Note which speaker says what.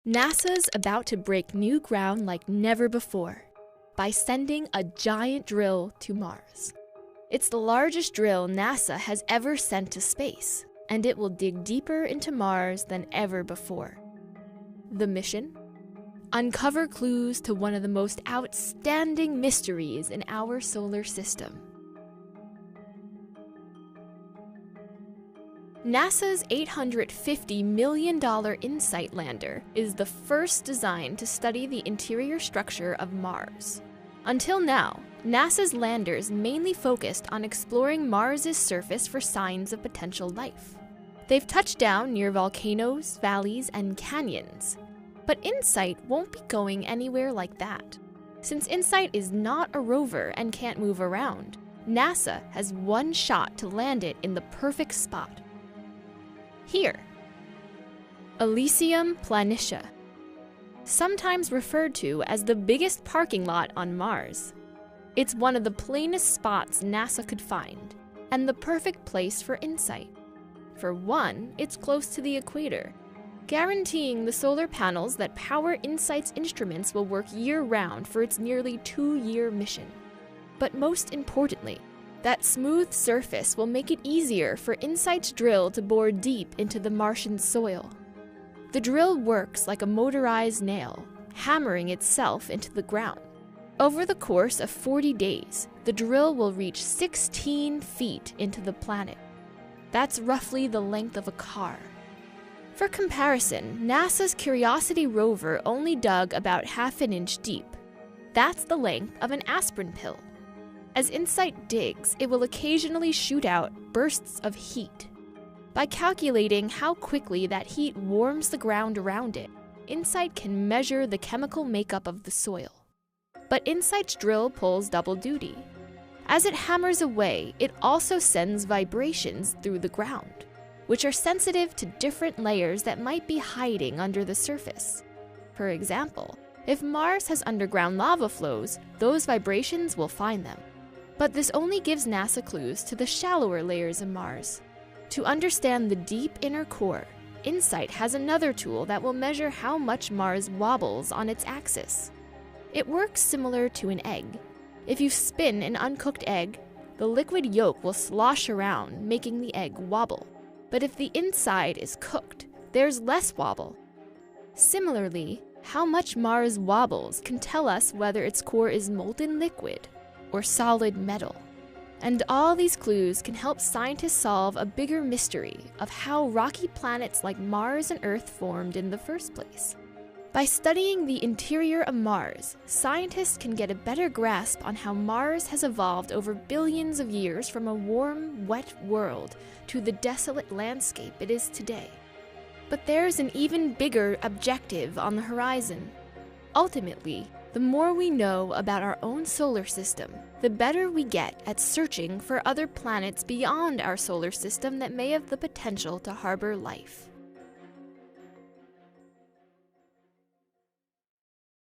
Speaker 1: NASA's about to break new ground like never before by sending a giant drill to Mars. It's the largest drill NASA has ever sent to space, and it will dig deeper into Mars than ever before. The mission? Uncover clues to one of the most outstanding mysteries in our solar system. NASA's $850 million InSight lander is the first designed to study the interior structure of Mars. Until now, NASA's landers mainly focused on exploring Mars's surface for signs of potential life. They've touched down near volcanoes, valleys, and canyons. But InSight won't be going anywhere like that. Since InSight is not a rover and can't move around, NASA has one shot to land it in the perfect spot. Here, Elysium Planitia, sometimes referred to as the biggest parking lot on Mars. It's one of the plainest spots NASA could find, and the perfect place for InSight. For one, it's close to the equator, guaranteeing the solar panels that power InSight's instruments will work year-round for its nearly 2-year mission. But most importantly, that smooth surface will make it easier for InSight's drill to bore deep into the Martian soil. The drill works like a motorized nail, hammering itself into the ground. Over the course of 40 days, the drill will reach 16 feet into the planet. That's roughly the length of a car. For comparison, NASA's Curiosity rover only dug about half an inch deep. That's the length of an aspirin pill. As InSight digs, it will occasionally shoot out bursts of heat. By calculating how quickly that heat warms the ground around it, InSight can measure the chemical makeup of the soil. But InSight's drill pulls double duty. As it hammers away, it also sends vibrations through the ground, which are sensitive to different layers that might be hiding under the surface. For example, if Mars has underground lava flows, those vibrations will find them. But this only gives NASA clues to the shallower layers of Mars. To understand the deep inner core, InSight has another tool that will measure how much Mars wobbles on its axis. It works similar to an egg. If you spin an uncooked egg, the liquid yolk will slosh around, making the egg wobble. But if the inside is cooked, there's less wobble. Similarly, how much Mars wobbles can tell us whether its core is molten liquid or solid metal. And all these clues can help scientists solve a bigger mystery of how rocky planets like Mars and Earth formed in the first place. By studying the interior of Mars, scientists can get a better grasp on how Mars has evolved over billions of years from a warm, wet world to the desolate landscape it is today. But there's an even bigger objective on the horizon. Ultimately, the more we know about our own solar system, the better we get at searching for other planets beyond our solar system that may have the potential to harbor life.